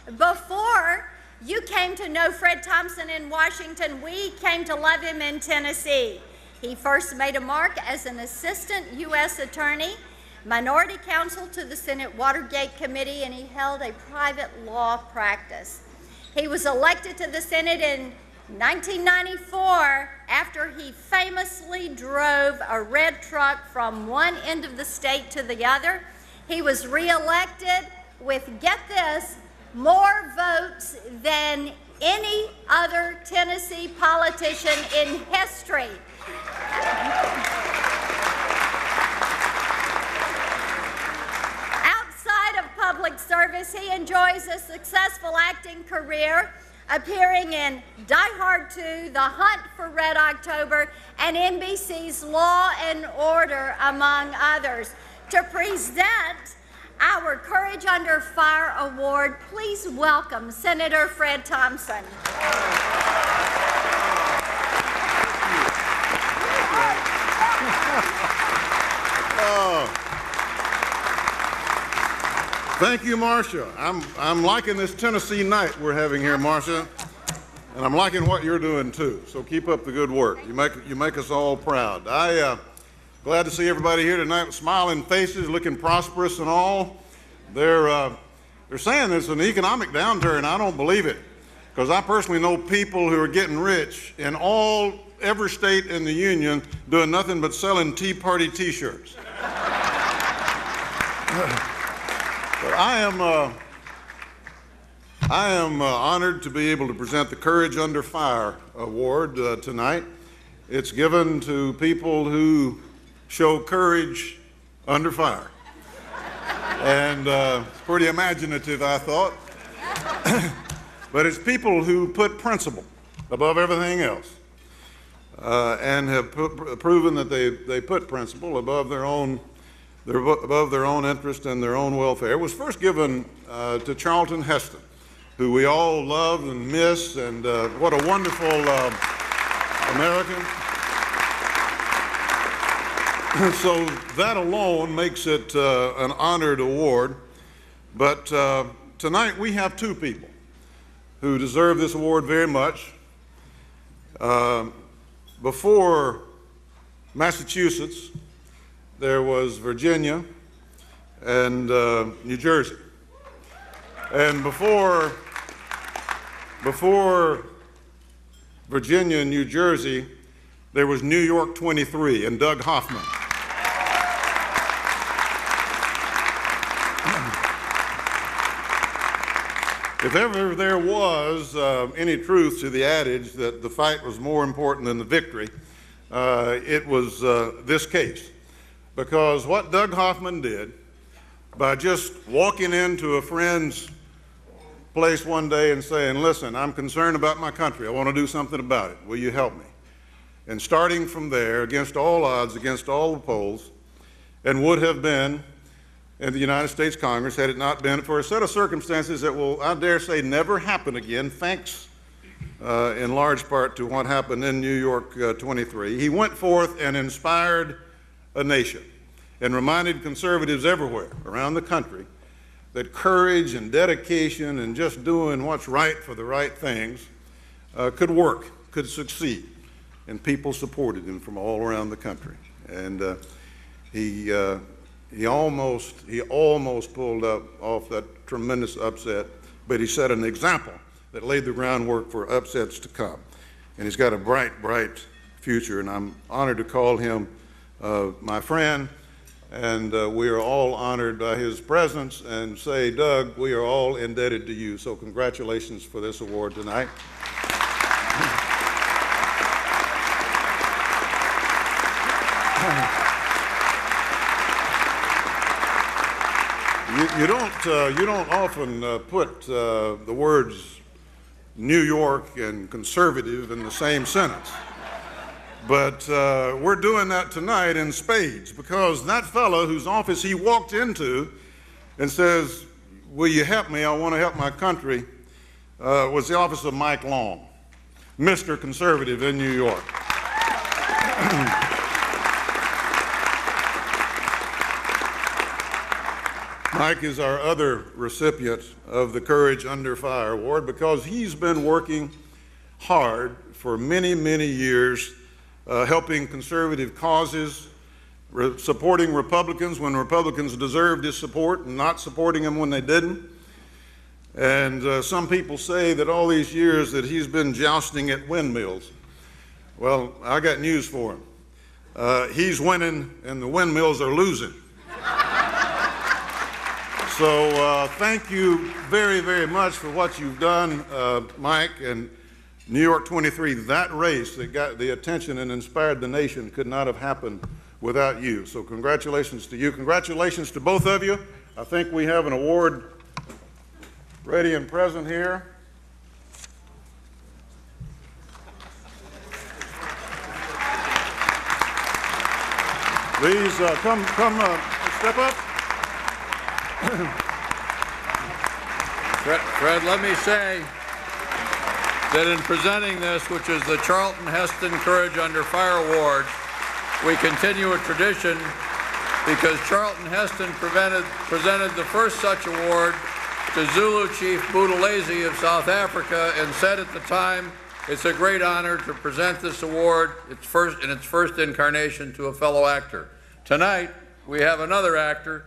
Before you came to know Fred Thompson in Washington, we came to love him in Tennessee. He first made a mark as an assistant U.S. attorney, minority counsel to the Senate Watergate Committee, and he held a private law practice. He was elected to the Senate in 1994 after he famously drove a red truck from one end of the state to the other. He was reelected with, get this, more votes than any other Tennessee politician in history. Outside of public service, he enjoys a successful acting career, appearing in Die Hard 2, The Hunt for Red October, and NBC's Law and Order, among others. To present our Courage Under Fire Award, please welcome Senator Fred Thompson. Thank you, Marcia. I'm liking this Tennessee night we're having here, Marcia, and I'm liking what you're doing too. So keep up the good work. You make us all proud. Glad to see everybody here tonight with smiling faces, looking prosperous and all. They're saying there's an economic downturn. I don't believe it, because I personally know people who are getting rich in every state in the union doing nothing but selling Tea Party T-shirts. But I am honored to be able to present the Courage Under Fire Award tonight. It's given to people who show courage under fire. And it's pretty imaginative, I thought. But it's people who put principle above everything else and have proven that they put principle above their own interest and their own welfare. It was first given to Charlton Heston, who we all love and miss, and what a wonderful American. So that alone makes it an honored award. But tonight we have two people who deserve this award very much. Before Massachusetts, there was Virginia and New Jersey. And before Virginia and New Jersey, there was New York 23 and Doug Hoffman. If ever there was any truth to the adage that the fight was more important than the victory, it was this case. Because what Doug Hoffman did, by just walking into a friend's place one day and saying, listen, I'm concerned about my country, I want to do something about it, will you help me? And starting from there, against all odds, against all the polls, and would have been in the United States Congress had it not been for a set of circumstances that will, I dare say, never happen again, thanks in large part to what happened in New York 23. He went forth and inspired a nation and reminded conservatives everywhere around the country that courage and dedication and just doing what's right for the right things could work, could succeed. And people supported him from all around the country. And he almost pulled off that tremendous upset, but he set an example that laid the groundwork for upsets to come. And he's got a bright, bright future, and I'm honored to call him my friend, and we are all honored by his presence, and say, Doug, we are all indebted to you. So congratulations for this award tonight. You don't often put the words New York and conservative in the same sentence. But we're doing that tonight in spades, because that fellow whose office he walked into and says, will you help me, I want to help my country, was the office of Mike Long, Mr. Conservative in New York. Mike is our other recipient of the Courage Under Fire Award because he's been working hard for many, many years, helping conservative causes, supporting Republicans when Republicans deserved his support and not supporting them when they didn't. And some people say that all these years that he's been jousting at windmills. Well, I got news for him. He's winning and the windmills are losing. So thank you very, very much for what you've done, Mike, and New York 23. That race that got the attention and inspired the nation could not have happened without you. So congratulations to you. Congratulations to both of you. I think we have an award ready and present here. Please come step up. Fred, let me say that in presenting this, which is the Charlton Heston Courage Under Fire Award, we continue a tradition because Charlton Heston presented the first such award to Zulu Chief Buthelezi of South Africa and said at the time, it's a great honor to present this award in its first incarnation to a fellow actor. Tonight, we have another actor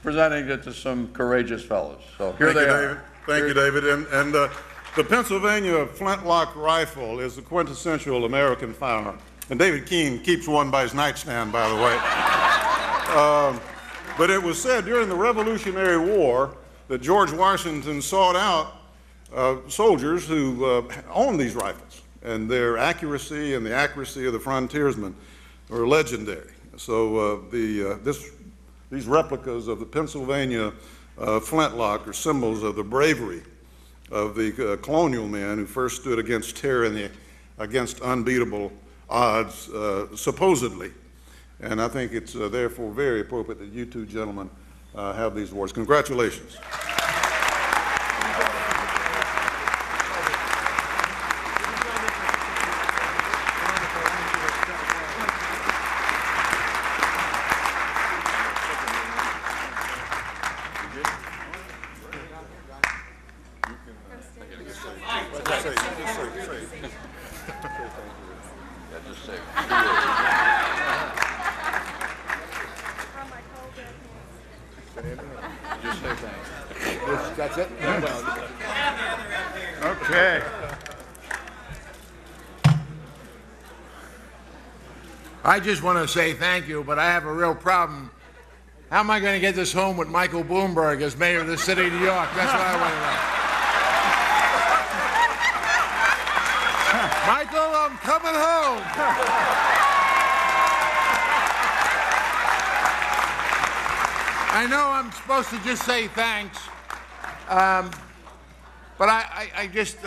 presenting it to some courageous fellows. So here they are. Thank you, David. And the Pennsylvania flintlock rifle is the quintessential American firearm. And David Keene keeps one by his nightstand, by the way. But it was said during the Revolutionary War that George Washington sought out soldiers who owned these rifles, and their accuracy and the accuracy of the frontiersmen were legendary. So these replicas of the Pennsylvania flintlock are symbols of the bravery of the colonial men who first stood against terror and against unbeatable odds, supposedly. And I think it's therefore very appropriate that you two gentlemen have these awards. Congratulations. That's it? Okay. I just want to say thank you, but I have a real problem. How am I going to get this home with Michael Bloomberg as mayor of the city of New York? That's what I want to know. Michael, I'm coming home. I know I'm supposed to just say thanks, but I just,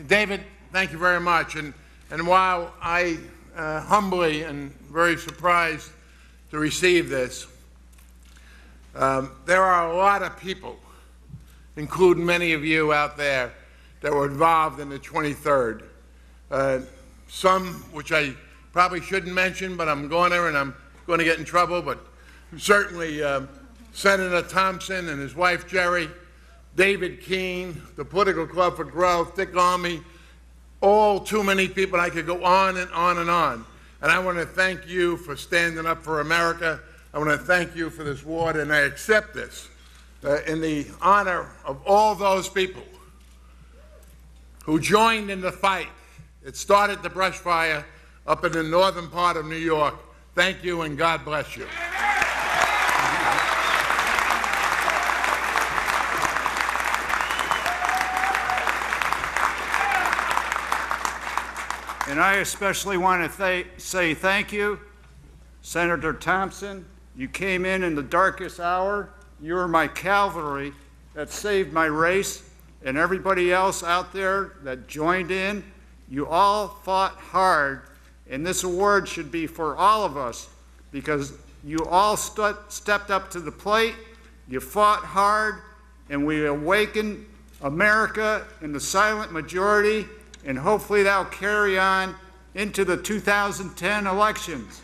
David, thank you very much. And while I humbly and very surprised to receive this, there are a lot of people, including many of you out there, that were involved in the 23rd. Some which I probably shouldn't mention, but I'm going to, and I'm going to get in trouble, but certainly Senator Thompson and his wife Jerry, David Keene, the Political Club for Growth, Dick Armey, all too many people. I could go on and on and on. And I want to thank you for standing up for America. I want to thank you for this award, and I accept this in the honor of all those people who joined in the fight. It started the brush fire up in the northern part of New York. Thank you, and God bless you. And I especially want to say thank you, Senator Thompson. You came in the darkest hour. You were my cavalry that saved my race, and everybody else out there that joined in. You all fought hard, and this award should be for all of us because you all stepped up to the plate, you fought hard, and we awakened America in the silent majority, and hopefully that'll carry on into the 2010 elections.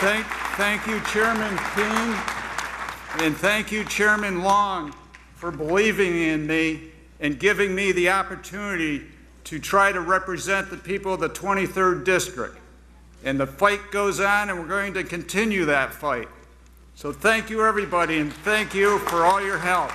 Thank you, Chairman Keene, and thank you, Chairman Long, for believing in me and giving me the opportunity to try to represent the people of the 23rd District. And the fight goes on, and we're going to continue that fight. So thank you, everybody, and thank you for all your help.